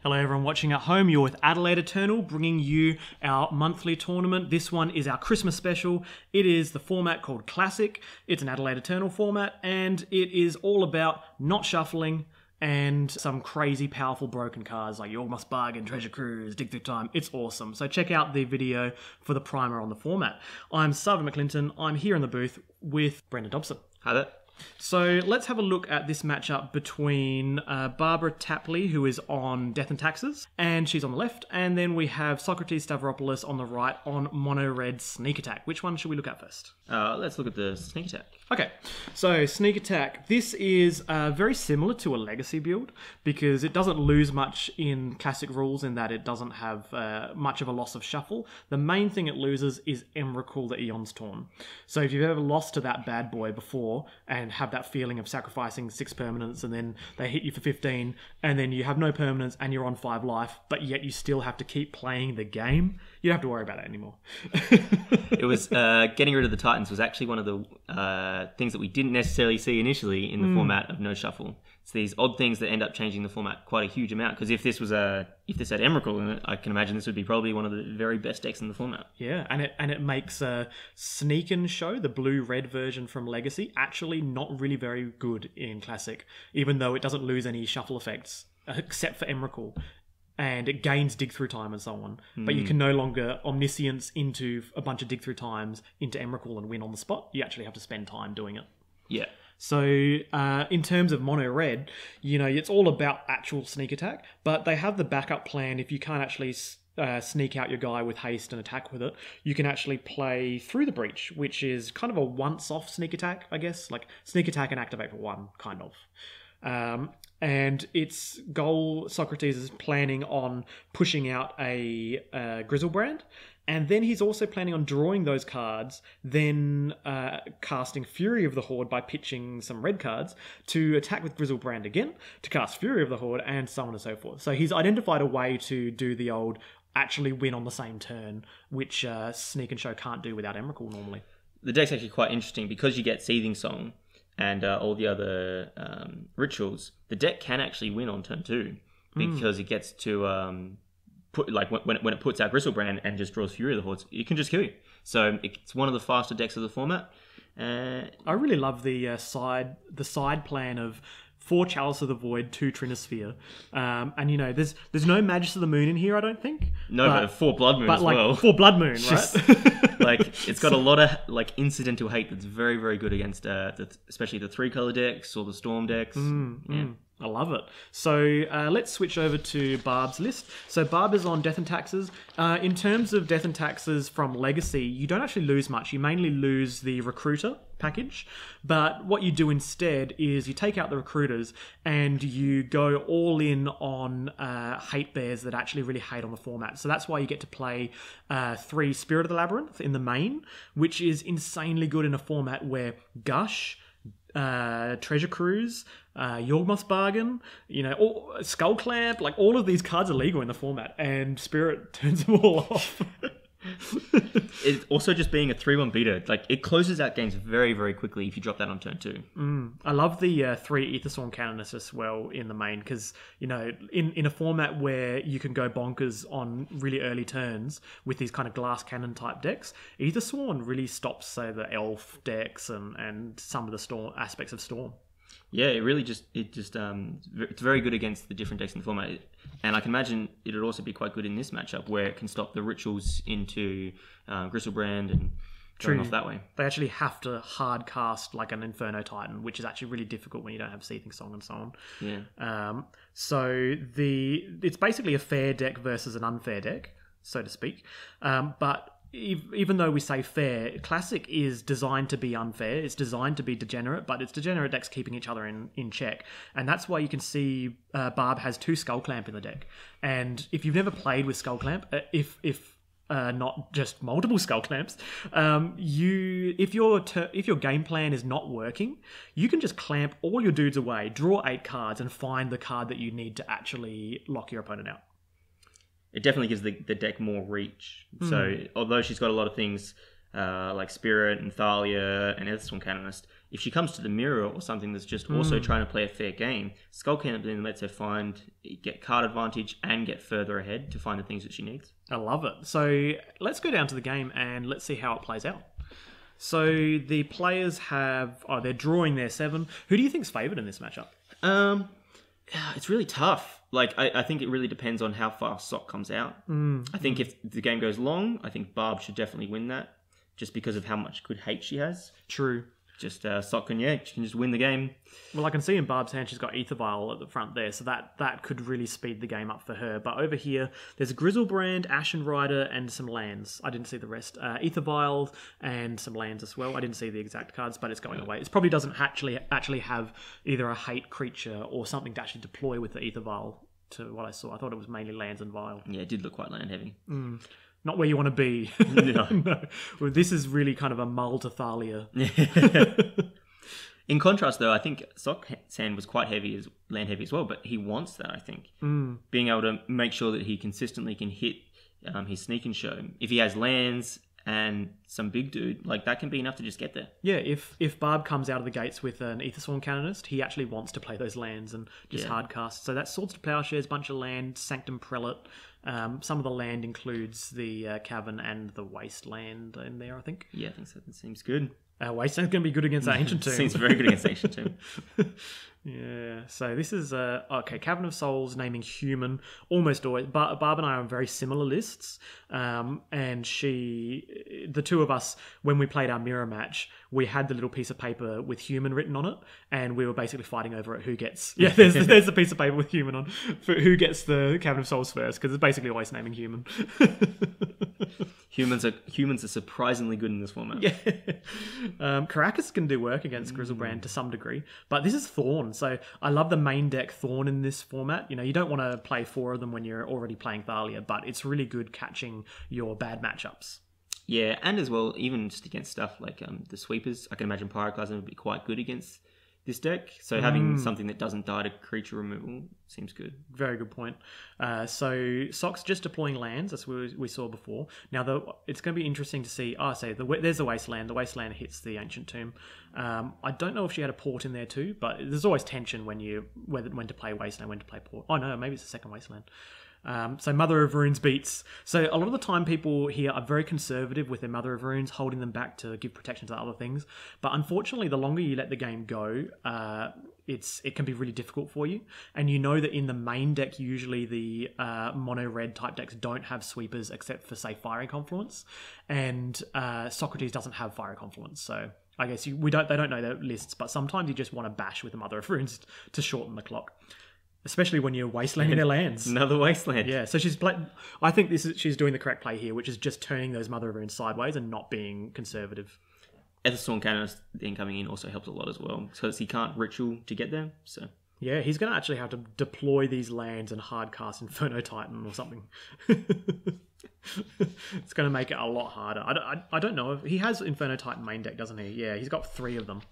Hello everyone watching at home, you're with Adelaide Eternal bringing you our monthly tournament. This one is our Christmas special. It is the format called Classic. It's an Adelaide Eternal format and it is all about not shuffling and some crazy powerful broken cards like You Must Bargain, Treasure Cruise, Dig Through Time. It's awesome. So check out the video for the primer on the format. I'm Sarven McLinton. I'm here in the booth with Brendan Dobson. Hi there. So let's have a look at this matchup between Barbara Tapley, who is on Death and Taxes, and she's on the left, and then we have Socrates Stavropoulos on the right on Mono Red Sneak Attack. Which one should we look at first? Let's look at the Sneak Attack. Okay, so Sneak Attack. This is very similar to a Legacy build because it doesn't lose much in Classic rules in that it doesn't have much of a loss of shuffle. The main thing it loses is Emrakul, the Eon's Torn. So if you've ever lost to that bad boy before and have that feeling of sacrificing 6 permanents and then they hit you for 15 and then you have no permanents and you're on 5 life, but yet you still have to keep playing the game, you don't have to worry about it anymore. It was getting rid of the Titans was actually one of the things that we didn't necessarily see initially in the format of no shuffle. It's these odd things that end up changing the format quite a huge amount. Because if this had Emrakul in it, I can imagine this would be probably one of the very best decks in the format. Yeah, and it makes Sneak and Show, the blue-red version from Legacy, actually not really very good in Classic, even though it doesn't lose any shuffle effects except for Emrakul. And it gains dig through time and so on. But you can no longer omniscience into a bunch of dig through times into Emrakul and win on the spot. You actually have to spend time doing it. Yeah. So in terms of mono red, you know, it's all about actual sneak attack, but they have the backup plan. If you can't actually sneak out your guy with haste and attack with it, you can actually play Through the Breach, which is kind of a once-off sneak attack, I guess. Like sneak attack and activate for 1, kind of. And its goal, Socrates is planning on pushing out a Grizzlebrand, and then he's also planning on drawing those cards, then casting Fury of the Horde by pitching some red cards to attack with Grizzlebrand again, to cast Fury of the Horde, and so on and so forth. So he's identified a way to do the old actually win on the same turn, which Sneak and Show can't do without Emrakul normally. The deck's actually quite interesting because you get Seething Song and all the other rituals. The deck can actually win on turn 2 because it gets to put, like when it puts out Grizzlebrand and just draws Fury of the Hordes, it can just kill you. So it's one of the faster decks of the format. I really love the side plan of 4 Chalice of the Void, 2 Trinisphere. And, you know, there's no Magus of the Moon in here, I don't think. No, but 4 Blood Moon as well. 4 Blood Moon, right? Like, it's got a lot of, like, incidental hate that's very, very good against, especially the 3-color decks or the Storm decks. Yeah. I love it. So let's switch over to Barb's list. So Barb is on Death and Taxes. In terms of Death and Taxes from Legacy, you don't actually lose much. You mainly lose the Recruiter package. But what you do instead is you take out the Recruiters and you go all in on hate bears that actually really hate on the format. So that's why you get to play 3 Spirit of the Labyrinth in the main, which is insanely good in a format where Gush, Treasure Cruise, You Must Bargain, you know, Skull Clamp, like all of these cards are legal in the format, and Spirit turns them all off. It's also just being a 3-1 beater. Like, it closes out games very, very quickly if you drop that on turn 2. I love the 3 Aethersworn Canonist as well in the main, because, you know, in a format where you can go bonkers on really early turns with these kind of glass cannon type decks, Aethersworn really stops, say, the elf decks and some of the storm aspects of Storm. Yeah, it's very good against the different decks in the format. And I can imagine it would also be quite good in this matchup where it can stop the rituals into Grizzlebrand and going off that way. They actually have to hard cast like an Inferno Titan, which is actually really difficult when you don't have Seething Song and so on. Yeah. So it's basically a fair deck versus an unfair deck, so to speak. But even though we say fair, Classic is designed to be unfair. It's designed to be degenerate, but it's degenerate decks keeping each other in check. And that's why you can see Barb has 2 Skull Clamp in the deck. And if you've never played with Skull Clamp, if not just multiple Skull Clamps, if your game plan is not working, you can just clamp all your dudes away, draw 8 cards, and find the card that you need to actually lock your opponent out. It definitely gives the deck more reach. So although she's got a lot of things like Spirit and Thalia and Earthstorm Canonist, if she comes to the mirror or something that's just also trying to play a fair game, Skull Cannon then lets her get card advantage and get further ahead to find the things that she needs. I love it. So let's go down to the game and let's see how it plays out. So the players they're drawing their 7. Who do you think's favoured in this matchup? It's really tough. Like, I think it really depends on how fast Sock comes out. I think if the game goes long, I think Barb should definitely win that, just because of how much good hate she has. True. Just Sock she can just win the game. Well, I can see in Barb's hand she's got Ether Vial at the front there, so that could really speed the game up for her. But over here, there's a Grizzlebrand, Ashen Rider, and some lands. I didn't see the rest. Ether Vial and some lands as well. I didn't see the exact cards, but it's going away. It probably doesn't actually have either a hate creature or something to actually deploy with the Ether Vial, to what I saw. I thought it was mainly lands and Vial. Yeah, it did look quite land heavy. Not where you want to be. No. No. Well, this is really kind of a mull to Thalia. In contrast, though, I think Sock's hand was quite land heavy as well, but he wants that, I think. Being able to make sure that he consistently can hit his sneak and show. If he has lands and some big dude, like, that can be enough to just get there. Yeah, if Barb comes out of the gates with an Aethersworn Canonist, he actually wants to play those lands and just hard cast. So that's Swords to Plowshares, bunch of land, Sanctum Prelate. Some of the land includes the Cavern and the Wasteland in there, I think. Yeah, I think so. That seems good. Wasteland's going to be good against that Ancient Tomb. Seems very good against Ancient Tomb. Yeah, so this is Cavern of Souls naming human almost always. Barb and I are on very similar lists, and the two of us, when we played our mirror match, we had the little piece of paper with human written on it, and we were basically fighting over it. Who gets? Yeah, there's a piece of paper with human on for who gets the Cavern of Souls first, because it's basically always naming human. Humans are surprisingly good in this format. Yeah, Caracas can do work against Grizzlebrand to some degree, but this is Thorn. So I love the main deck Thorn in this format. You know, you don't want to play 4 of them when you're already playing Thalia, but it's really good catching your bad matchups. Yeah, and as well, even just against stuff like the sweepers, I can imagine Pyroclasm would be quite good against this deck. So having something that doesn't die to creature removal seems good. Very good point. So Sock's just deploying lands, as we saw before. Now, it's going to be interesting to see. There's the Wasteland. The Wasteland hits the Ancient Tomb. I don't know if she had a port in there too, but there's always tension when to play Wasteland, when to play port. Oh no, maybe it's the second Wasteland. So Mother of Runes beats. So a lot of the time people here are very conservative with their Mother of Runes, holding them back to give protection to other things. But unfortunately, the longer you let the game go, it can be really difficult for you. And you know that in the main deck, usually the mono-red type decks don't have sweepers except for, say, Fiery Confluence. And Socrates doesn't have Fiery Confluence, so I guess they don't know their lists, but sometimes you just want to bash with the Mother of Runes to shorten the clock. Especially when you're wastelanding their lands. Another wasteland. Yeah, so I think she's doing the correct play here, which is just turning those Mother of Runes sideways and not being conservative. Aethersworn Canonist then coming in also helps a lot as well, because he can't ritual to get there. So yeah, he's going to actually have to deploy these lands and hard cast Inferno Titan or something. It's going to make it a lot harder. I don't know if he has Inferno Titan main deck, doesn't he? Yeah, he's got 3 of them.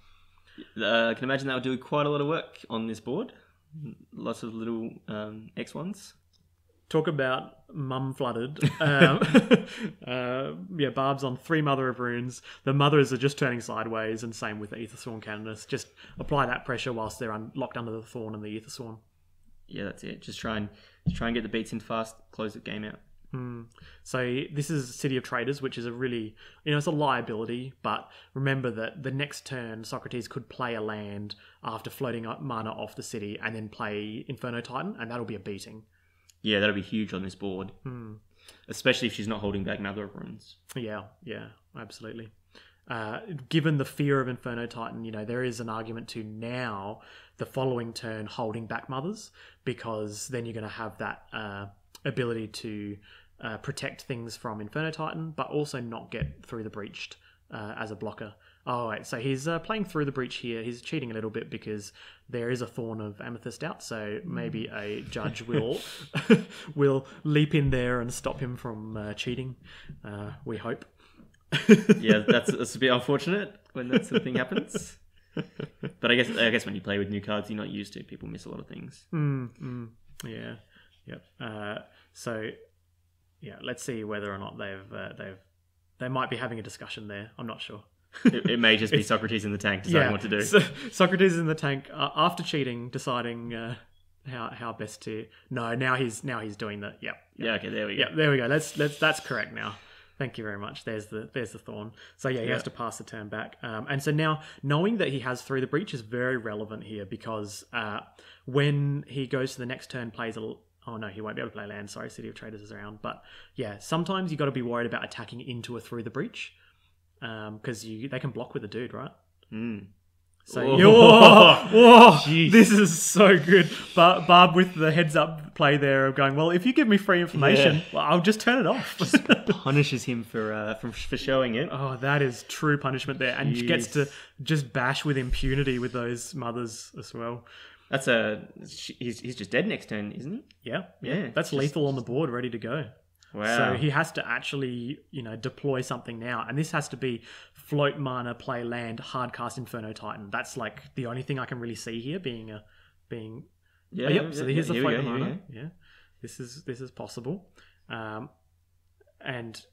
I can imagine that would do quite a lot of work on this board. Lots of little X1s. Talk about mum flooded. Barb's on 3 Mother of Runes. The mothers are just turning sideways, and same with the Aethersworn Canonist. Just apply that pressure whilst they're locked under the Thorn and the Aethersworn. Yeah, that's it. Just try and get the beats in fast, close the game out. So this is City of Traders, which is a really, it's a liability, but remember that the next turn Socrates could play a land after floating mana off the city and then play Inferno Titan, and that'll be a beating. Yeah, that'll be huge on this board. Especially if she's not holding back Mother of Runes. Yeah, absolutely. Given the fear of Inferno Titan, there is an argument to now the following turn holding back Mothers, because then you're going to have that ability to protect things from Inferno Titan, but also not get through the breached as a blocker. Oh, wait, so he's playing through the breach here. He's cheating a little bit because there is a Thorn of Amethyst out, so maybe a judge will leap in there and stop him from cheating. We hope. Yeah, that's a bit unfortunate when that sort of thing happens. But I guess when you play with new cards you're not used to, people miss a lot of things. Yeah. Yep. So, yeah, let's see whether or not they might be having a discussion there. I'm not sure. It may just be Socrates in the tank deciding what to do. So Socrates is in the tank after cheating, deciding how best to. No, now he's doing that. Yep. Yeah. Okay. There we go. Yeah. There we go. That's correct now. Thank you very much. There's the thorn. So he has to pass the turn back. And so now knowing that he has through the breach is very relevant here because when he goes to the next turn, plays a. Oh no, he won't be able to play land. Sorry, City of Traders is around. But yeah, sometimes you got to be worried about attacking into or through the breach, because they can block with a dude, right? So this is so good. But Barb with the heads up play there of going, well, if you give me free information, well, I'll just turn it off. Just punishes him for showing it. Oh, that is true punishment there, and gets to just bash with impunity with those mothers as well. That's he's just dead next turn, isn't he? Yeah. That's lethal on the board, ready to go. Wow. So he has to actually, deploy something now, and this has to be float mana, play land, hardcast Inferno Titan. That's like the only thing I can really see here being. So here's the float mana. Yeah, this is possible, and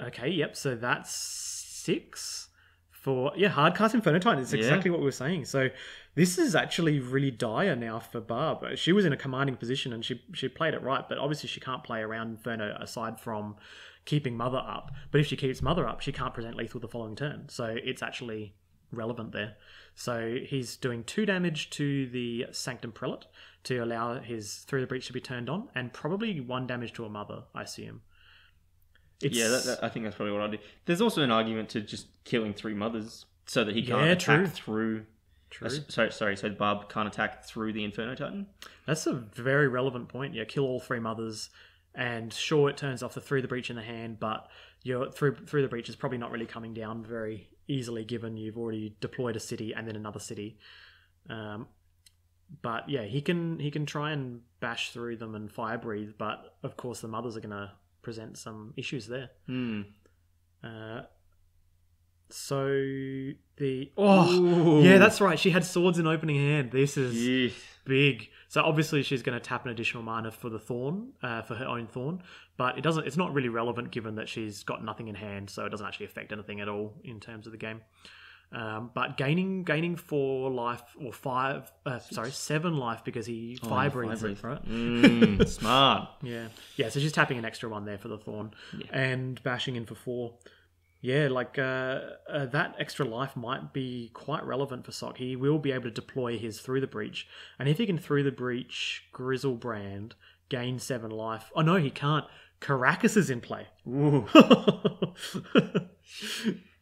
okay, yep. So that's 6 for hardcast Inferno Titan. It's exactly what we were saying. So. This is actually really dire now for Barb. She was in a commanding position and she played it right, but obviously she can't play around Inferno aside from keeping Mother up. But if she keeps Mother up, she can't present lethal the following turn. So it's actually relevant there. So he's doing 2 damage to the Sanctum Prelate to allow his Through the Breach to be turned on, and probably 1 damage to a Mother, I assume. I think that's probably what I'd do. There's also an argument to just killing 3 mothers so that he can't attack through... True. So Barb can't attack through the Inferno Titan? That's a very relevant point. Yeah, kill all 3 mothers, and sure, it turns off the Through the Breach in the hand, but your through the Breach is probably not really coming down very easily given you've already deployed a city and then another city. But yeah, he can try and bash through them and fire breathe, but of course the mothers are going to present some issues there. So that's right. She had swords in opening hand. This is big. So obviously she's going to tap an additional mana for the thorn, for her own thorn, but it's not really relevant given that she's got nothing in hand, so it doesn't actually affect anything at all in terms of the game. But gaining 4 life or 7 life because he fire breathes it, right? Smart. Yeah. So she's tapping an extra 1 there for the thorn and bashing in for 4. Yeah, that extra life might be quite relevant for Sock. He will be able to deploy his Through the Breach. And if he can Through the Breach Grizzlebrand, gain 7 life... Oh, no, he can't. Caracas is in play. Ooh.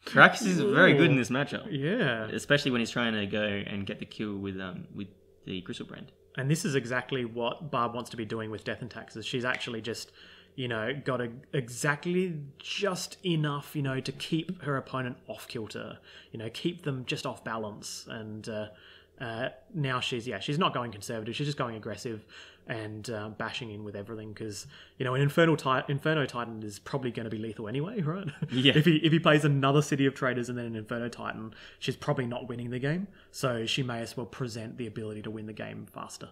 Caracas is very good in this matchup. Yeah. Especially when he's trying to go and get the kill with the Grizzlebrand. And this is exactly what Barb wants to be doing with Death and Taxes. She's actually just... got exactly just enough, to keep her opponent off kilter, keep them just off balance. And now she's not going conservative. She's just going aggressive and bashing in with everything because, an Inferno Titan is probably going to be lethal anyway, right? Yeah. If he plays another City of Traders and then an Inferno Titan, she's probably not winning the game. So she may as well present the ability to win the game faster.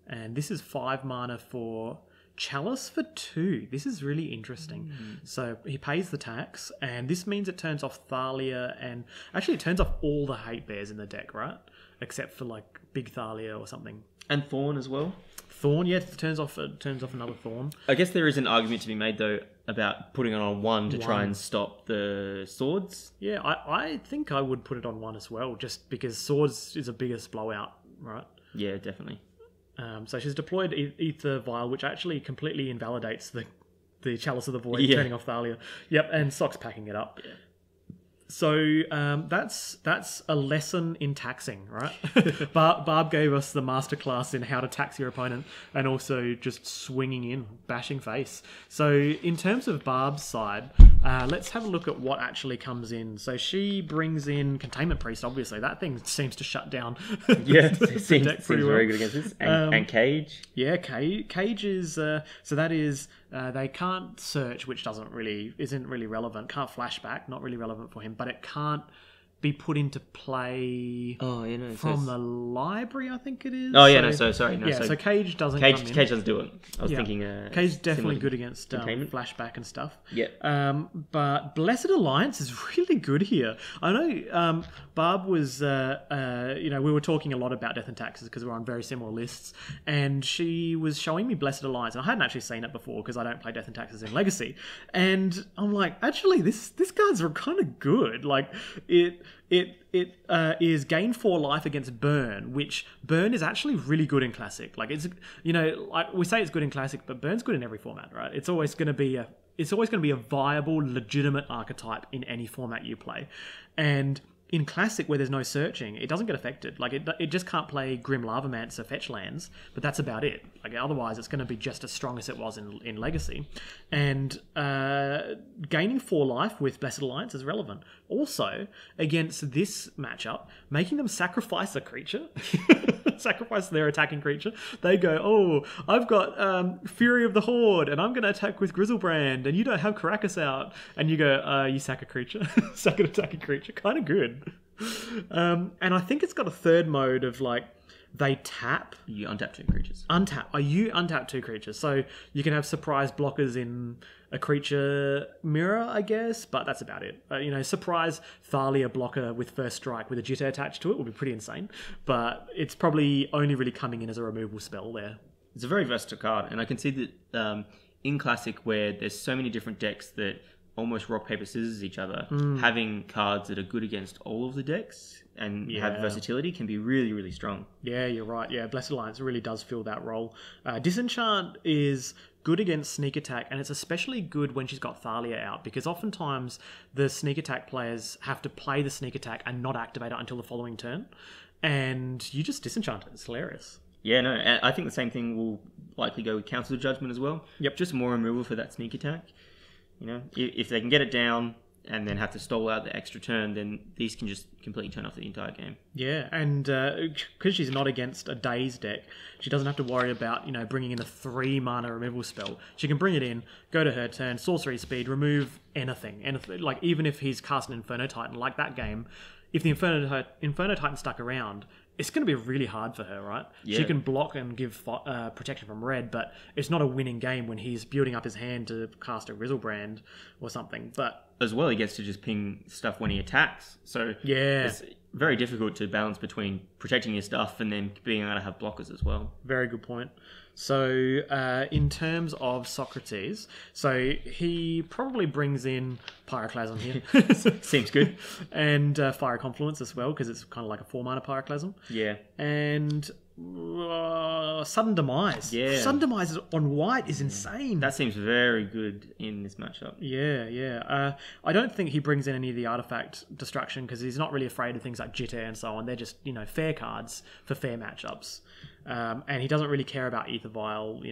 And this is 5 mana for... Chalice for 2. This is really interesting. So he pays the tax, and this means it turns off Thalia, and actually it turns off all the hate bears in the deck, right? Except for Big Thalia or something. And Thorn as well. Thorn, yeah, it turns off another Thorn. I guess there is an argument to be made though about putting it on 1 to try and stop the swords. Yeah, I think I would put it on 1 as well, just because swords is a biggest blowout, right? Yeah, definitely. So she's deployed Ether Vial, which actually completely invalidates the Chalice of the Void, turning off Thalia. Yep, and Sock's packing it up. Yeah. So that's a lesson in taxing, right? Barb gave us the masterclass in how to tax your opponent and also just swinging in, bashing face. So in terms of Barb's side, let's have a look at what actually comes in. So she brings in Containment Priest, obviously. That thing seems to shut down it seems well. very good against this. And Cage. Yeah, Cage is... so that is... they can't search, which isn't really relevant. Can't flashback, not really relevant for him. But it can't be put into play from the library, I think it is. Oh, yeah, sorry. So Cage doesn't Cage, come in. Cage doesn't do it. I was thinking... Cage's definitely good against flashback and stuff. Yeah. But Blessed Alliance is really good here. I know Barb was... we were talking a lot about Death and Taxes because we're on very similar lists, and she was showing me Blessed Alliance, and I hadn't actually seen it before because I don't play Death and Taxes in Legacy, and I'm like, actually, this card's kind of good. Like, it is gain 4 life against Burn, which Burn is actually really good in Classic. Like, it's, like we say it's good in Classic, but Burn's good in every format, right? It's always going to be a viable, legitimate archetype in any format you play. And in Classic, where there's no searching, it doesn't get affected. Like, it just can't play Grim Lavamancer fetch lands, but that's about it. Like, otherwise, it's going to be just as strong as it was in Legacy. And gaining 4 life with Blessed Alliance is relevant. Also, against this matchup, making them sacrifice a creature, sacrifice their attacking creature, they go, oh, I've got Fury of the Horde, and I'm going to attack with Grizzlebrand, and you don't have Caracas out. And you go, you sack a creature, sack an attacking creature. Kind of good. And I think it's got a third mode of, like, they tap. You untap 2 creatures. You untap 2 creatures. So you can have surprise blockers in a creature mirror, I guess, but that's about it. Surprise Thalia blocker with first strike with a jitter attached to it would be pretty insane, but it's probably only really coming in as a removal spell there. It's a very versatile card, and I can see that in Classic, where there's so many different decks that almost rock, paper, scissors each other, having cards that are good against all of the decks and have versatility can be really, really strong. Yeah, you're right. Yeah, Blessed Alliance really does fill that role. Disenchant is good against sneak attack, and it's especially good when she's got Thalia out, because oftentimes the sneak attack players have to play the sneak attack and not activate it until the following turn, and you just disenchant it. It's hilarious. Yeah, no, and I think the same thing will likely go with Council of Judgment as well. Yep. Just more removal for that sneak attack. If they can get it down and then have to stall out the extra turn, then these can just completely turn off the entire game. Yeah, and because she's not against a Daze deck, she doesn't have to worry about, bringing in a 3 mana removal spell. She can bring it in, go to her turn, sorcery speed, remove anything. Like, even if he's casting Inferno Titan, like that game, if the Inferno Titan stuck around, it's going to be really hard for her, right? Yeah. She can block and give protection from red, but it's not a winning game when he's building up his hand to cast a Grizzlebrand or something. But as well, he gets to just ping stuff when he attacks. So it's very difficult to balance between protecting your stuff and then being able to have blockers as well. Very good point. So in terms of Socrates, so he probably brings in Pyroclasm here. Seems good. And Fire Confluence as well, because it's kind of like a 4-mana Pyroclasm. Yeah. And Sudden Demise. Yeah. Sudden Demise on white is insane. That seems very good in this matchup. Yeah. I don't think he brings in any of the artifact destruction, because he's not really afraid of things like Jitter and so on. They're just, fair cards for fair matchups. And he doesn't really care about Ether Vial,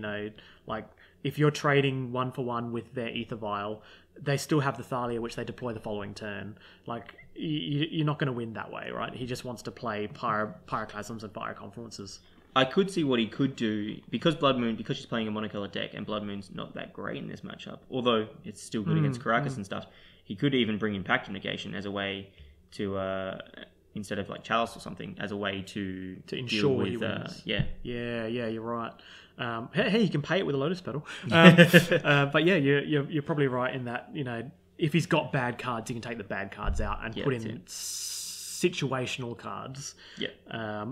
like if you're trading 1-for-1 with their Ether Vial, they still have the Thalia, which they deploy the following turn. Like, you're not going to win that way, right? He just wants to play Pyroclasms and Fire Confluences. I could see what he could do, because she's playing a monocolored deck, and Blood Moon's not that great in this matchup, although it's still good against Caracas and stuff. He could even bring Impact Negation as a way to... instead of like Chalice or something, as a way to ensure with, he wins. Yeah, you're right. Hey, you can pay it with a Lotus Petal. But yeah, you're probably right in that, if he's got bad cards, he can take the bad cards out and put in situational cards. Yeah.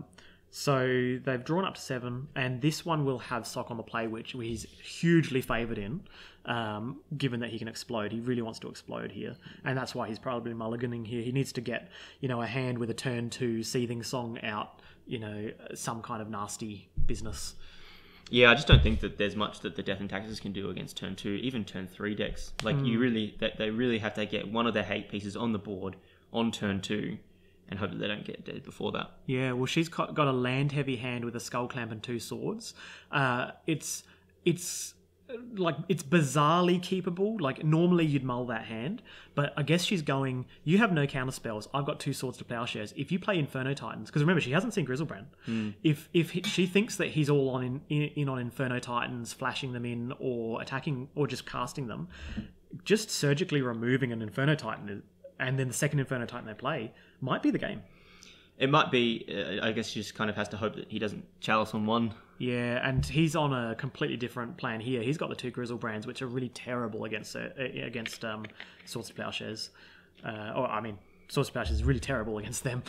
So they've drawn up to 7, and this one will have Sock on the play, which he's hugely favoured in, given that he can explode. He really wants to explode here, and that's why he's probably mulliganing here. He needs to get, a hand with a turn 2 Seething Song out, some kind of nasty business. Yeah, I just don't think that there's much that the Death and Taxes can do against turn 2, even turn 3 decks. Like, they really have to get one of their hate pieces on the board on turn 2, and hope that they don't get dead before that. Yeah, well, she's got a land-heavy hand with a Skull Clamp and 2 swords. It's bizarrely keepable. Like, normally you'd mull that hand, but I guess she's going, you have no counter spells, I've got 2 Swords to Plowshares. If you play Inferno Titans, because remember, she hasn't seen Grizzlebrand. If she thinks that he's all on Inferno Titans, flashing them in, or attacking, or just casting them, just surgically removing an Inferno Titan and then the second Inferno Titan they play might be the game. It might be. I guess she just kind of has to hope that he doesn't chalice on one. Yeah, and he's on a completely different plan here. He's got the 2 Grizzlebrands, which are really terrible against Swords to Plowshares. Swords to Plowshares is really terrible against them.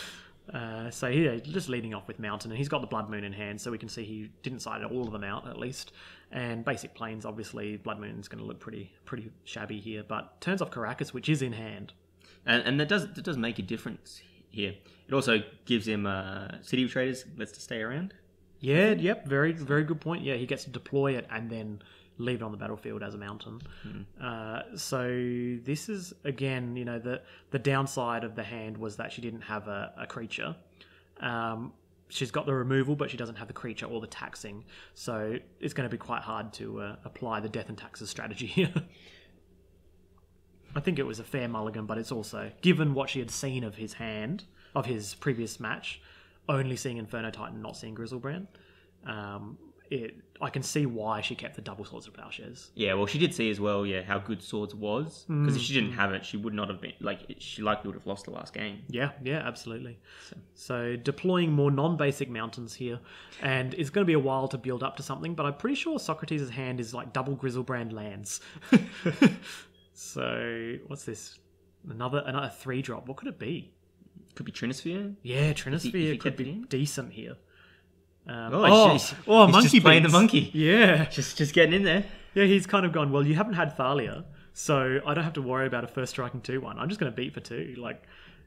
So yeah, just leading off with Mountain, and he's got the Blood Moon in hand, so we can see he didn't side all of them out at least. And basic planes, obviously, Blood Moon's going to look pretty shabby here, but turns off Caracas, which is in hand, and that does make a difference here. It also gives him City of Traders, lets to stay around. Yeah, yep, very good point. Yeah, he gets to deploy it and then leave it on the battlefield as a mountain. So this is, again, the downside of the hand was that she didn't have a creature. She's got the removal, but she doesn't have the creature or the taxing. So it's going to be quite hard to apply the death and taxes strategy here. I think it was a fair mulligan, but it's also, given what she had seen of his hand, of his previous match, only seeing Inferno Titan, not seeing Grizzlebrand, I can see why she kept the double Swords of Plowshares. Yeah, well, she did see as well, how good Swords was. Because if she didn't have it, she would not have been, she likely would have lost the last game. Yeah, absolutely. So deploying more non-basic mountains here, and it's going to be a while to build up to something, but I'm pretty sure Socrates' hand is like double Grizzlebrand lands. So, what's this? Another 3-drop. What could it be? Could be Trinisphere. Yeah, Trinisphere could be decent here. Monkey just playing the monkey. Yeah, just getting in there. Yeah, he's kind of gone, well, you haven't had Thalia, so I don't have to worry about a first strike and 2-1. I'm just going to beat for 2. Like,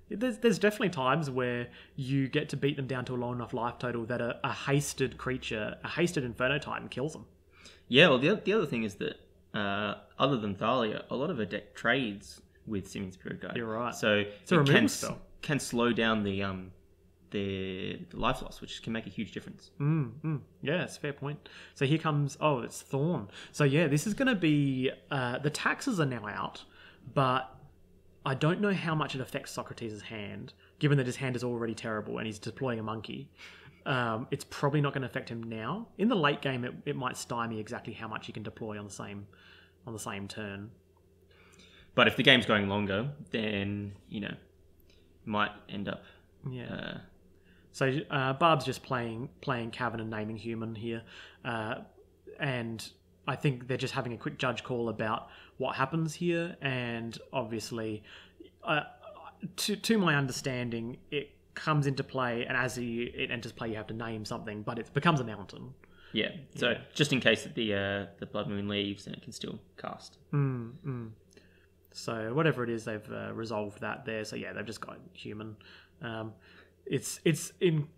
there's definitely times where you get to beat them down to a low enough life total that a hasted creature, a hasted Inferno Titan kills them. Yeah, well, the other thing is that other than Thalia, a lot of her deck trades with Simian Spirit Guide. You're right. So it's a removal spell. Can slow down the life loss, which can make a huge difference. Yeah, it's a fair point. So here comes, it's Thorn. So yeah, this is going to be, the taxes are now out, but I don't know how much it affects Socrates' hand, given that his hand is already terrible and he's deploying a monkey. It's probably not going to affect him now. In the late game, it might stymie exactly how much he can deploy on the same turn. But if the game's going longer, then might end up. Yeah. So Barb's just playing Cavern and naming human here, and I think they're just having a quick judge call about what happens here. And obviously, to my understanding, it comes into play, and as it enters play, you have to name something, but it becomes a mountain. Yeah. So just in case that the Blood Moon leaves, then it can still cast. So whatever it is, they've resolved that there. So yeah, they've just got human. It's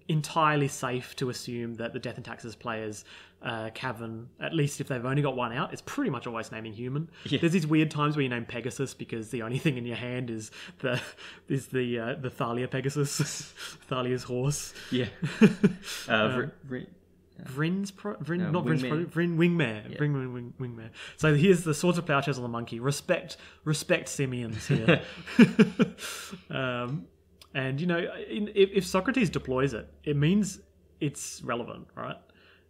entirely safe to assume that the Death and Taxes players, Cavern, at least if they've only got one out, it's pretty much always naming human. Yeah. There's these weird times where you name Pegasus because the only thing in your hand is the Thalia Pegasus, Thalia's horse. Yeah. Wingmare. Yeah. Wingmare. So here's the Swords of Plowshares on the monkey. Respect Simians here. And if Socrates deploys it, it means it's relevant, right?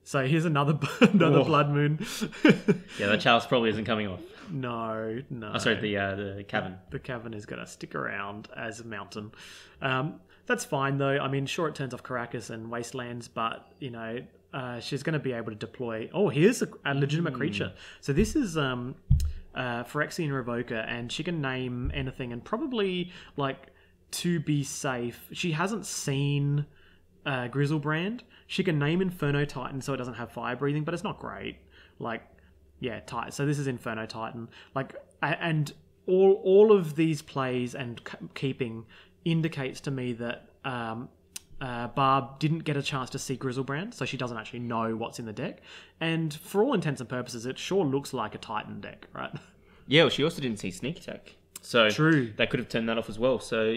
So here's another Blood Moon. Yeah, that chalice probably isn't coming off. No. Oh, sorry, the Cavern. The Cavern is going to stick around as a mountain. That's fine though. I mean, sure, it turns off Caracas and Wastelands, but she's going to be able to deploy. Oh, here's a legitimate creature. So this is Phyrexian Revoker, and she can name anything, and probably to be safe, she hasn't seen Grizzlebrand. She can name Inferno Titan, so it doesn't have fire breathing, but it's not great. Titan. So this is Inferno Titan. And all of these plays and keeping indicates to me that Barb didn't get a chance to see Grizzlebrand, so she doesn't actually know what's in the deck. And for all intents and purposes, it sure looks like a Titan deck, right? Yeah, well, she also didn't see Sneak Attack. So true. They could have turned that off as well. So,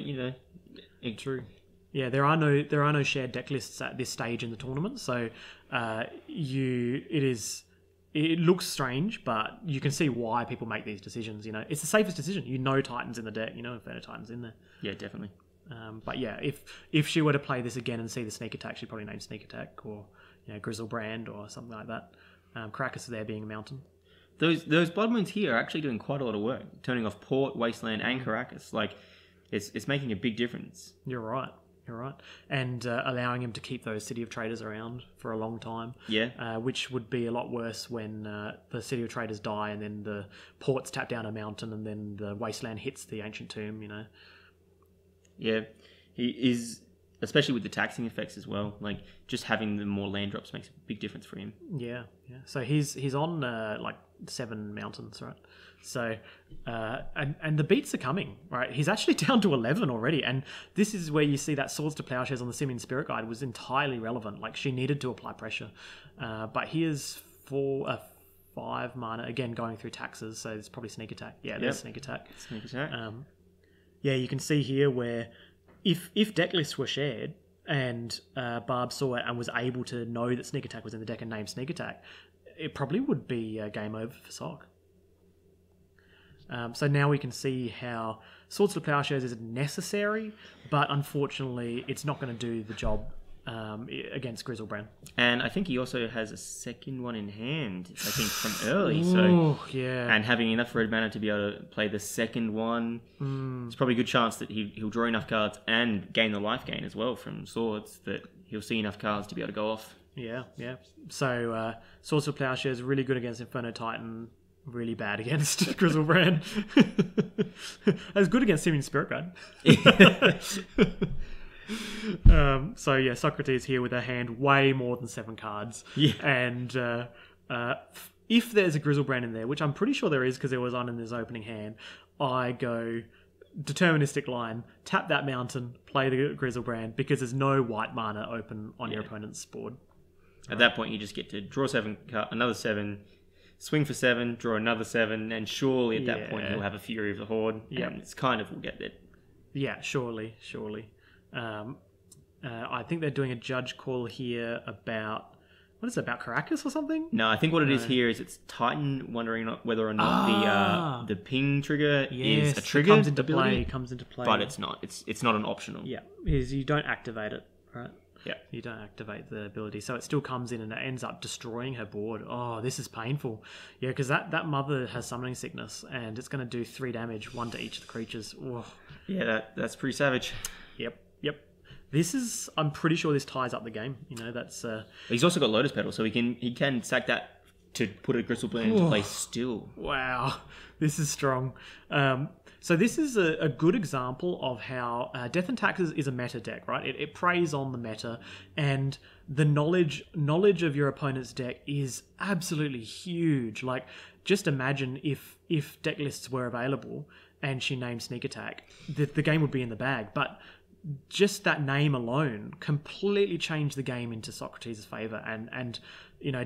True. Yeah, there are no shared deck lists at this stage in the tournament. So it looks strange, but you can see why people make these decisions. It's the safest decision. Titans in the deck. Inferno Titans in there. Yeah, definitely. But yeah, if she were to play this again and see the Sneak Attack, she'd probably name Sneak Attack or Grizzlebrand or something like that. Caracas there being a mountain. Those Blood Moons here are actually doing quite a lot of work, turning off Port, Wasteland, and Caracas. it's making a big difference. You're right. And allowing him to keep those City of Traders around for a long time. Yeah. Which would be a lot worse when the City of Traders die and then the ports tap down a mountain and then the wasteland hits the ancient tomb, Yeah. He is, especially with the taxing effects as well, like just having the more land drops makes a big difference for him. Yeah. So he's on like 7 mountains, right? So, and the beats are coming, right? He's actually down to 11 already. And this is where you see that Swords to Plowshares on the Simian Spirit Guide was entirely relevant. Like, she needed to apply pressure. But here's 5 mana, again, going through taxes. So it's probably sneak attack. Yeah, there's sneak attack. Sneak attack. Yeah, you can see here where if deck lists were shared and Barb saw it and was able to know that sneak attack was in the deck and name sneak attack, it probably would be game over for Sock. So now we can see how Swords to Plowshares is necessary, but unfortunately it's not going to do the job against Grizzlebrand. And I think he also has a second one in hand, I think, from early. So Ooh, yeah. And having enough red mana to be able to play the second one, it's probably a good chance that he'll draw enough cards and gain the life gain as well from Swords, that he'll see enough cards to be able to go off. Yeah. So Swords to Plowshares is really good against Inferno Titan, really bad against Grizzlebrand. As good against Simian Spirit Guide. So yeah, Socrates here with a hand way more than 7 cards. Yeah. And if there's a Grizzlebrand in there, which I'm pretty sure there is because there was one in this opening hand, I go deterministic line, tap that mountain, play the Grizzlebrand, because there's no white mana open on your opponent's board. At that point, you just get to draw 7, another 7, swing for 7, draw another 7, and surely at that point he'll have a Fury of the Horde. Yeah. And it's kind of will get it. Yeah, surely. I think they're doing a judge call here about, what is it, about Caracas or something? No, I think what it is here is it's Titan wondering whether or not the ping trigger is a trigger. Comes into ability, play. but it's not. It's not an optional. Yeah, is you don't activate it, right? Yeah. You don't activate the ability. So it still comes in and it ends up destroying her board. Oh, this is painful. Yeah, because that mother has summoning sickness and it's going to do 3 damage, 1 to each of the creatures. Oh. Yeah, that's pretty savage. Yep. This is, I'm pretty sure this ties up the game. That's... He's also got Lotus Petal, so he can sack that to put a Grizzlebrand into play still. Wow, this is strong. So this is a good example of how Death and Taxes is a meta deck, right? It preys on the meta, and the knowledge of your opponent's deck is absolutely huge. Like, just imagine if deck lists were available and she named Sneak Attack, the game would be in the bag. But just that name alone completely changed the game into Socrates' favour. And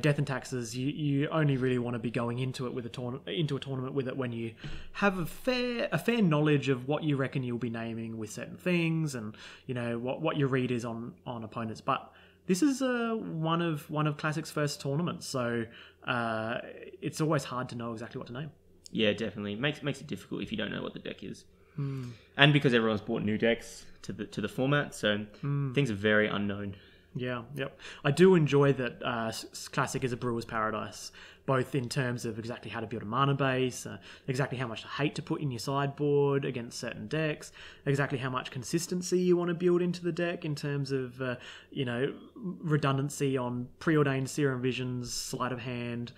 Death and Taxes, you only really want to be going into it with into a tournament with it when you have a fair knowledge of what you reckon you'll be naming with certain things, and what your read is on opponents. But this is one of Classic's first tournaments, so it's always hard to know exactly what to name. Yeah, definitely. Makes it difficult if you don't know what the deck is. And because everyone's bought new decks to the format, so things are very unknown. Yeah, yep. I do enjoy that Classic is a brewer's paradise, both in terms of exactly how to build a mana base, exactly how much to hate to put in your sideboard against certain decks, exactly how much consistency you want to build into the deck in terms of, redundancy on preordained Serum Visions, sleight of hand,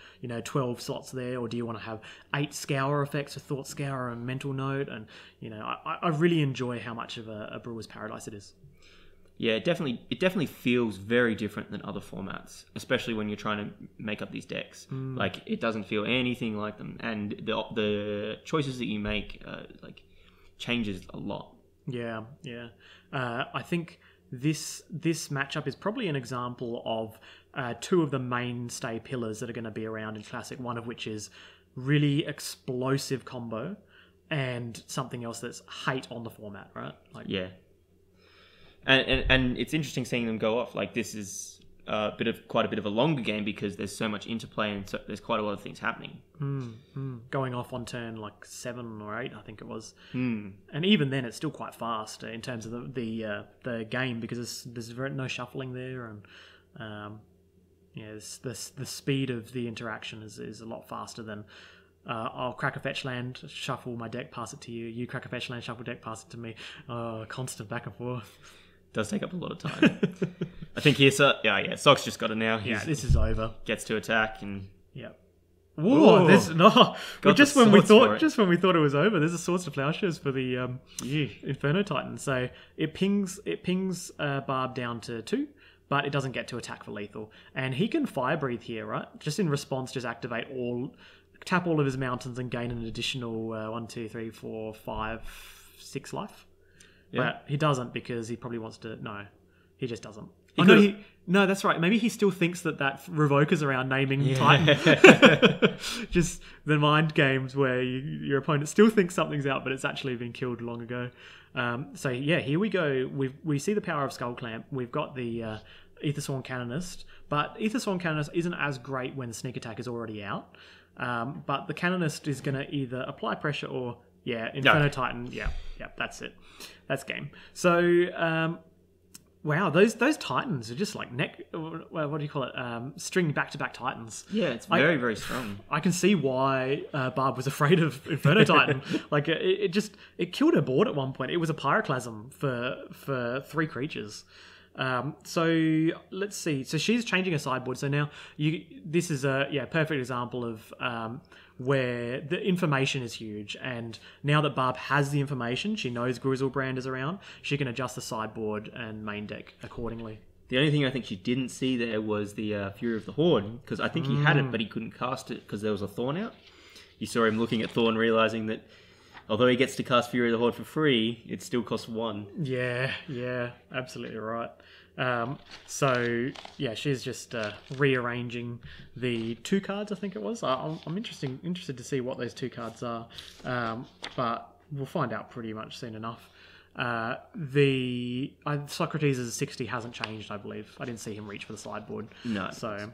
12 slots there, or do you want to have 8 scour effects with Thought Scour and Mental Note? And, I really enjoy how much of a brewer's paradise it is. Yeah, it definitely feels very different than other formats, especially when you're trying to make up these decks. Like, it doesn't feel anything like them, and the choices that you make changes a lot. Yeah. I think this matchup is probably an example of 2 of the mainstay pillars that are going to be around in Classic. One of which is really explosive combo, and something else that's hate on the format, right? Yeah. And it's interesting seeing them go off. Like, this is quite a bit of a longer game because there's so much interplay and so there's quite a lot of things happening. Going off on turn 7 or 8, I think it was. And even then, it's still quite fast in terms of the game, because there's no shuffling there, and the speed of the interaction is a lot faster than I'll crack a fetch land, shuffle my deck, pass it to you. You crack a fetch land, shuffle deck, pass it to me. Constant back and forth. Does take up a lot of time. I think here, Sock's just got it now. This is over. Gets to attack and Whoa! There's no. Got just the when we swords thought it was over, there's a Swords to Plowshares for the Inferno Titan. So it pings Barb down to 2, but it doesn't get to attack for lethal. And he can Fire Breathe here, right? Just in response, just tap all of his mountains and gain an additional 1, 2, 3, 4, 5, 6 life. Yeah. But he doesn't because he probably wants to. No, he just doesn't. No, that's right. Maybe he still thinks that Revoker's around naming Titan. Just the mind games where your opponent still thinks something's out, but it's actually been killed long ago. Here we go. We see the power of Skull Clamp. We've got the Aethersworn Canonist, but Aethersworn Canonist isn't as great when Sneak Attack is already out. But the Canonist is going to either apply pressure or Inferno Titan. Yeah, that's it. That's game. So. Wow, those Titans are just like what do you call it? String back-to-back Titans. Yeah, it's very, very strong. I can see why Barb was afraid of Inferno Titan. Like it killed her board at one point. It was a Pyroclasm for 3 creatures. So let's see. So she's changing her sideboard. So now this is a perfect example of where the information is huge. And now that Barb has the information, she knows Grizzlebrand is around. She can adjust the sideboard and main deck accordingly. The only thing I think she didn't see there was the Fury of the Horde, because I think he had it, but he couldn't cast it because there was a Thorn out. You saw him looking at Thorn, realizing that although he gets to cast Fury of the Horde for free, it still costs 1. Yeah, absolutely right. She's just rearranging the 2 cards, I think it was. I'm interested to see what those 2 cards are, but we'll find out pretty much soon enough. Socrates' 60 hasn't changed, I believe. I didn't see him reach for the sideboard. No. So,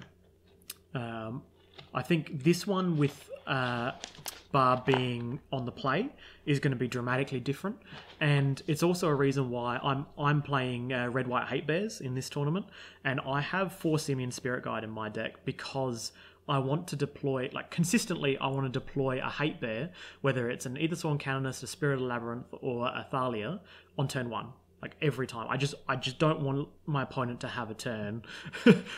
I think this one with Barb being on the play is going to be dramatically different, and it's also a reason why I'm playing Red White Hate Bears in this tournament, and I have 4 Simian Spirit Guide in my deck because I want to deploy, consistently, I want to deploy a Hate Bear, whether it's an Aethersworn Canonist, a Spirit of the Labyrinth, or a Thalia, on turn 1. Every time. I just don't want my opponent to have a turn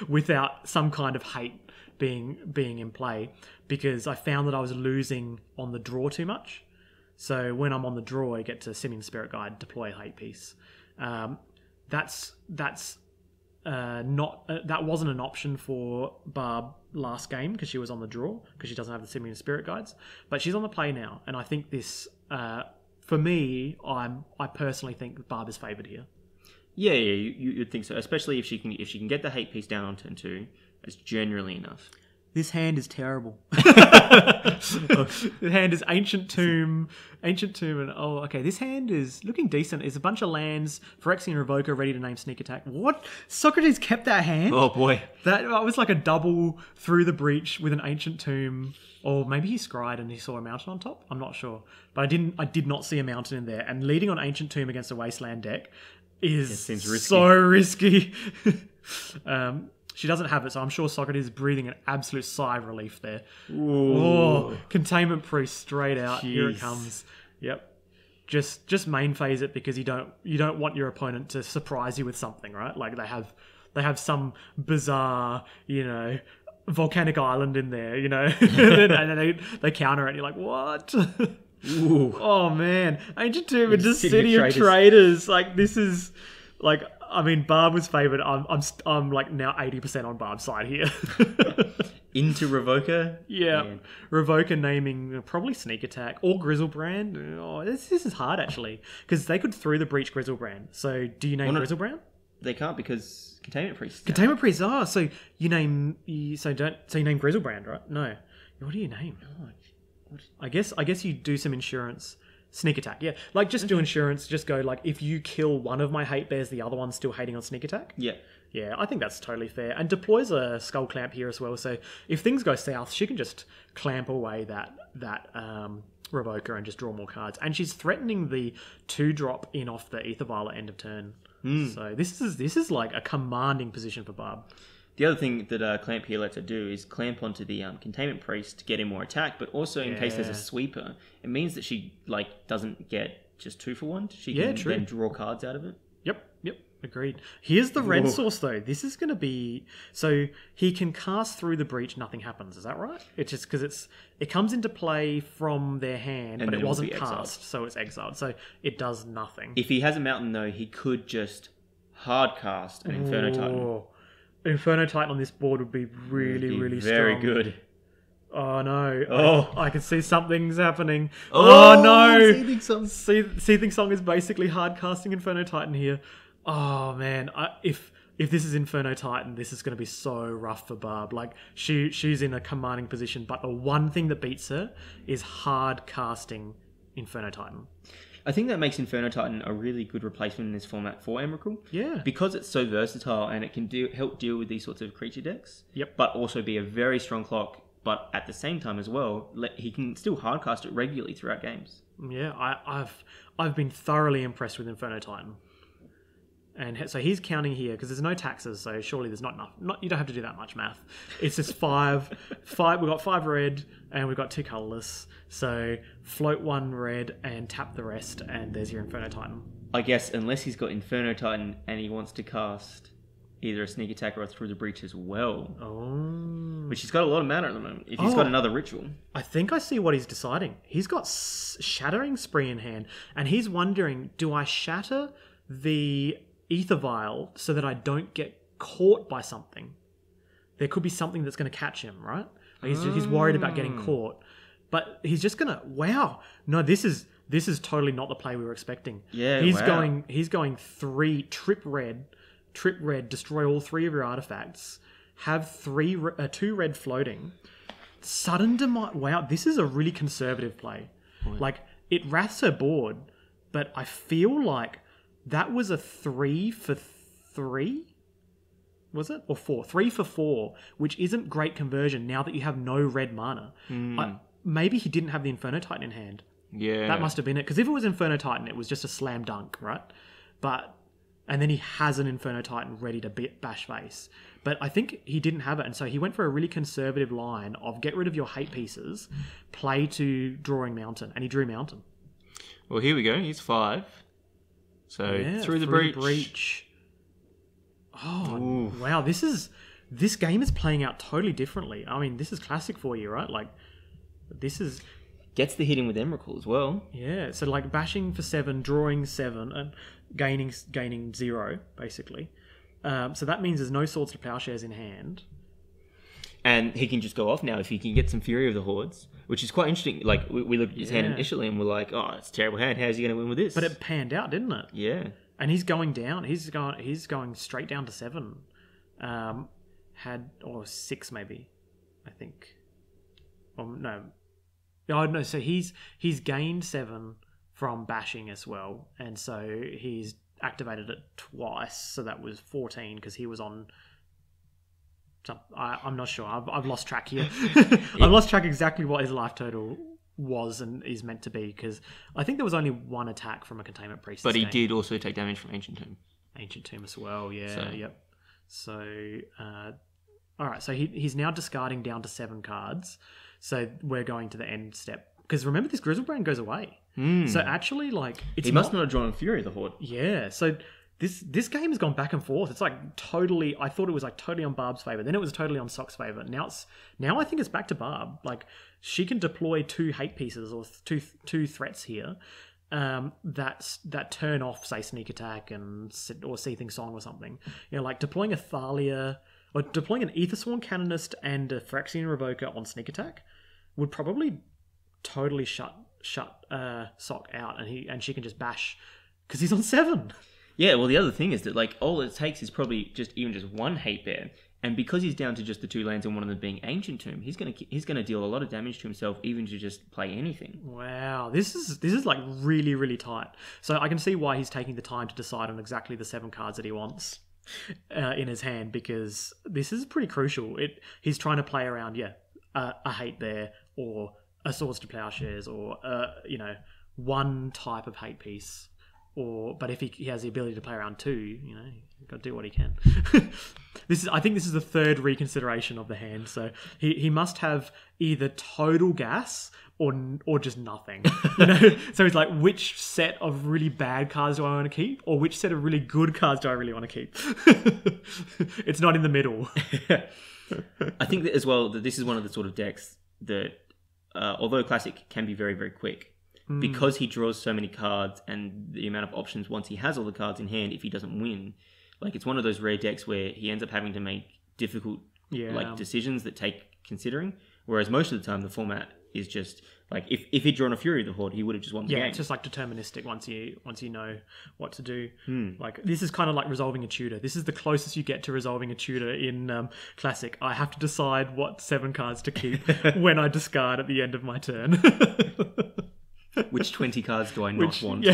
without some kind of hate being in play, because I found that I was losing on the draw too much. So when I'm on the draw, I get to Simian Spirit Guide, deploy a hate piece. That wasn't an option for Barb last game because she was on the draw, because she doesn't have the Simian Spirit Guides, but she's on the play now, and I think this for me, I personally think Barb is favoured here. Yeah, you'd think so, especially if she can get the hate piece down on turn 2. That's generally enough. This hand is terrible. The hand is Ancient Tomb, and this hand is looking decent. It's a bunch of lands, Phyrexian Revoker, ready to name Sneak Attack. What? Socrates kept that hand? Oh boy. That was like a double through the breach with an Ancient Tomb. Or maybe he scryed and he saw a mountain on top. I'm not sure. But I did not see a mountain in there. And leading on Ancient Tomb against a Wasteland deck seems so risky. She doesn't have it, so I'm sure Socrates is breathing an absolute sigh of relief there. Ooh. Oh, Containment Priest straight out. Jeez. Here it comes. Yep. Just main phase it, because you don't want your opponent to surprise you with something, right? Like they have some bizarre, volcanic island in there, and then they counter it and you're like, what? Ooh. Oh man. Ancient Tomb and just City of Traders. This is Barb was favoured. I'm now 80% on Barb's side here. Into Revoker? Yeah. Man. Revoker naming probably Sneak Attack or Grizzlebrand. Oh, this is hard actually, because they could through the breach Grizzlebrand. So do you name Grizzlebrand? They can't, because Containment Priest. Containment Priest. Oh, so you name Grizzlebrand, right? No. What do you name? Oh, I guess you do some insurance. Sneak Attack, yeah. Do insurance, just go, if you kill one of my hate bears, the other one's still hating on Sneak Attack. Yeah. Yeah, I think that's totally fair. And deploys a Skull Clamp here as well, so if things go south, she can just clamp away that Revoker and just draw more cards. And she's threatening the 2-drop in off the Aether Vial at end of turn. So this is like a commanding position for Barb. The other thing that Clamp here lets her do is clamp onto the Containment Priest to get in more attack, but also in case there's a sweeper, it means that she doesn't get just 2 for 1. She can then draw cards out of it. Yep. Agreed. Here's the red source, though. This is going to be... So, he can cast through the breach, nothing happens. Is that right? It's just because it comes into play from their hand, but it wasn't cast, so it's exiled. So, it does nothing. If he has a mountain, though, he could just hard cast an Inferno Titan. Inferno Titan on this board would be really strong. Very good. Oh, no. I can see something's happening. Oh no! Seething Song. Seething Song is basically hard casting Inferno Titan here. Oh, man. If this is Inferno Titan, this is going to be so rough for Barb. Like, she's in a commanding position, but the one thing that beats her is hard casting Inferno Titan. I think that makes Inferno Titan a really good replacement in this format for Emrakul. Yeah. Because it's so versatile and it can help deal with these sorts of creature decks. Yep. But also be a very strong clock. But at the same time as well, he can still hardcast it regularly throughout games. Yeah, I've been thoroughly impressed with Inferno Titan. And so he's counting here because there's no taxes, so surely there's not enough. You don't have to do that much math. It's just five. We've got 5 red and we've got 2 colorless. So float 1 red and tap the rest, and there's your Inferno Titan. I guess unless he's got Inferno Titan and he wants to cast either a sneak attack or a through the breach as well. Oh. Which he's got a lot of mana at the moment. If he's got another ritual. I think I see what he's deciding. He's got Shattering Spree in hand, and he's wondering, do I shatter the Ether Vial so that I don't get caught by something? There could be something that's going to catch him, right? He's worried about getting caught. But he's just going to... Wow. No, this is totally not the play we were expecting. Yeah, He's going 3 trip red, destroy all 3 of your artifacts, have 2 red floating, sudden demise. Wow, this is a really conservative play. Like, it wraths her board, but I feel like that was a 3 for 3? Was it? Or 4? 3 for 4, which isn't great conversion now that you have no red mana. Maybe he didn't have the Inferno Titan in hand. Yeah. That must have been it. Because if it was Inferno Titan, it was just a slam dunk, right? And then he has an Inferno Titan ready to bash face. But I think he didn't have it. And so he went for a really conservative line of get rid of your hate pieces, play to drawing Mountain. And he drew Mountain. Well, here we go. He's 5. So through the breach. Oh, ooh. Wow. This game is playing out totally differently. I mean, this is classic for you, right? Like, this is... Gets the hit in with Emrakul as well. Yeah, so like bashing for 7, drawing 7, and gaining 0, basically. So that means there's no Swords to Plowshares in hand. And he can just go off now if he can get some Fury of the Hordes, which is quite interesting. Like, we looked at his hand initially and we're like, oh, it's a terrible hand. How's he going to win with this? But it panned out, didn't it? Yeah. And he's going down. He's going straight down to 7. Or 6 maybe, I think. No. Oh, no, so he's gained 7 from bashing as well. And so he's activated it twice. So that was 14 because he was on... I'm not sure. I've lost track here. I've lost track exactly what his life total was and is meant to be because I think there was only 1 attack from a Containment Priest. But he did also take damage from Ancient Tomb. Ancient Tomb as well, yeah. Yep. So, all right. So he's now discarding down to 7 cards. So we're going to the end step. Because remember, this Grizzlebrand goes away. So actually, like... He must not have drawn Fury of the Horde. Yeah, so... This game has gone back and forth. It's like totally... I thought it was like totally on Barb's favour. Then it was totally on Sock's favour. Now I think it's back to Barb. Like, she can deploy 2 hate pieces or two threats here that turn off, say, Sneak Attack or Seething Song or something. You know, like deploying a Thalia... Or deploying an Aethersworn Canonist and a Phyrexian Revoker on Sneak Attack would probably totally shut Sock out, and she can just bash because he's on 7. Yeah, well, the other thing is that like all it takes is probably just 1 hate bear, and because he's down to just the 2 lands and one of them being Ancient Tomb, he's gonna deal a lot of damage to himself, even to just play anything. Wow, this is like really, really tight. So I can see why he's taking the time to decide on exactly the 7 cards that he wants in his hand, because this is pretty crucial. He's trying to play around, a hate bear or a Swords to Plowshares or 1 type of hate piece but if he has the ability to play around 2, you've got to do what he can. I think this is the third reconsideration of the hand. So he must have either total gas or just nothing. So it's like, which set of really bad cards do I want to keep, or which set of really good cards do I really want to keep? It's not in the middle. I think that as well that this is one of the sort of decks that, although Classic can be very, very quick, because he draws so many cards and the amount of options once he has all the cards in hand, if he doesn't win, like it's one of those rare decks where he ends up having to make difficult decisions that take considering. Whereas most of the time the format is just like, if he'd drawn a Fury of the Horde, he would have just won the game. It's just like deterministic once you know what to do. Like, this is kind of like resolving a tutor. This is the closest you get to resolving a tutor in Classic. I have to decide what 7 cards to keep when I discard at the end of my turn. Which 20 cards do I not want?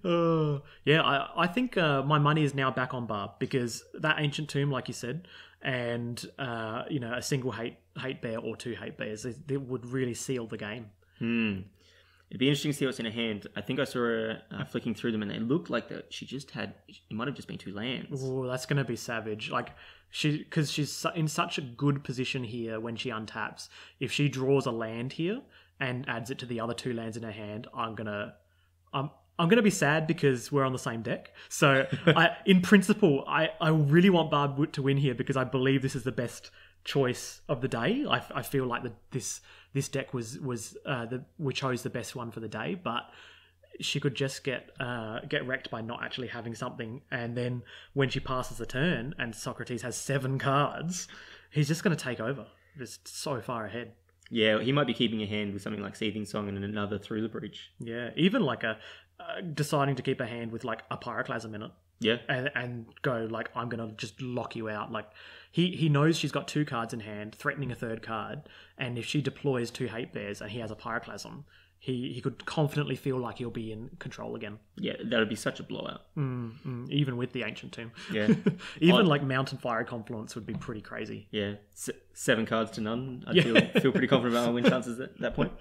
I think my money is now back on Barb, because that Ancient Tomb, like you said, and a single hate bear or 2 hate bears, it would really seal the game. It'd be interesting to see what's in her hand. I think I saw her flicking through them, and they looked like that it might have just been 2 lands. Oh, that's gonna be savage. Like, because she's in such a good position here when she untaps. If she draws a land here and adds it to the other 2 lands in her hand, I'm gonna be sad because we're on the same deck. So in principle, I really want Barb to win here, because I believe this is the best choice of the day. I feel like this deck we chose the best one for the day, but she could just get wrecked by not actually having something. And then when she passes the turn and Socrates has 7 cards, he's just going to take over. Just so far ahead. Yeah, he might be keeping a hand with something like Seething Song and another Through the Breach. Yeah, even like deciding to keep a hand with like a Pyroclasm in it. Yeah. And go like, I'm going to just lock you out. Like, he knows she's got 2 cards in hand, threatening a 3rd card. And if she deploys 2 hate bears and he has a Pyroclasm, he could confidently feel like he'll be in control again. Yeah, that would be such a blowout. Even with the Ancient Tomb. Yeah. Even like Mountain Fire Confluence would be pretty crazy. Yeah. 7 cards to none. I feel pretty confident about my win chances at that point.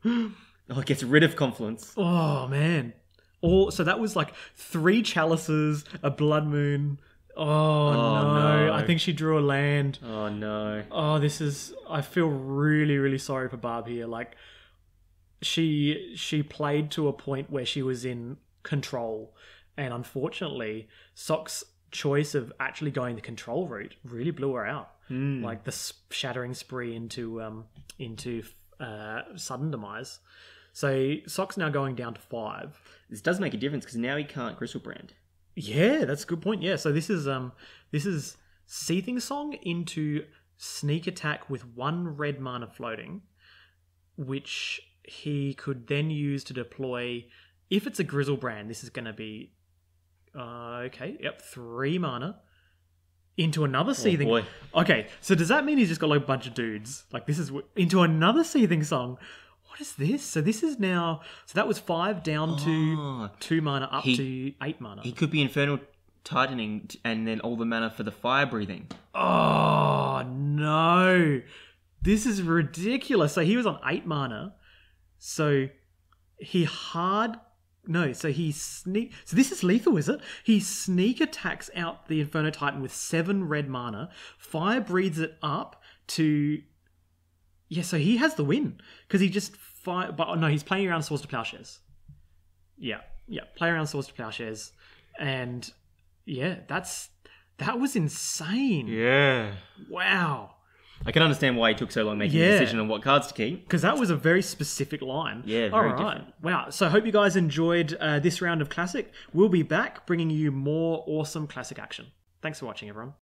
Oh, it gets rid of Confluence. Oh, man. So that was like 3 Chalices, a Blood Moon. Oh no. I think she drew a land. Oh, no. Oh, I feel really, really sorry for Barb here. Like, she played to a point where she was in control, and unfortunately Soc's choice of actually going the control route really blew her out. Like the shattering spree into sudden demise. So Soc's now going down to 5. This does make a difference, because now he can't Gristlebrand. Yeah, that's a good point. Yeah, so this is Seething Song into Sneak Attack with 1 red mana floating, which he could then use to deploy. If it's a Grizzlebrand, this is going to be 3 mana into another Seething. Oh boy. Okay, so does that mean he's just got like a bunch of dudes? Like, this is into another Seething Song. What is this? So this is now... So that was 5 down to 2 mana up to 8 mana. He could be Infernal Tightening and then all the mana for the Fire Breathing. Oh, no. This is ridiculous. So he was on 8 mana. So he hard... No, so he sneak... So this is lethal, is it? He sneak attacks out the Inferno Titan with 7 red mana. Fire breathes it up to... Yeah, so he has the win. Because he just... But no, he's playing around Swords to Plowshares. Yeah, playing around Swords to Plowshares. And yeah, that was insane. Yeah. Wow. I can understand why he took so long making the decision on what cards to keep. Because that was a very specific line. Yeah, very different. Wow. So I hope you guys enjoyed this round of Classic. We'll be back bringing you more awesome Classic action. Thanks for watching, everyone.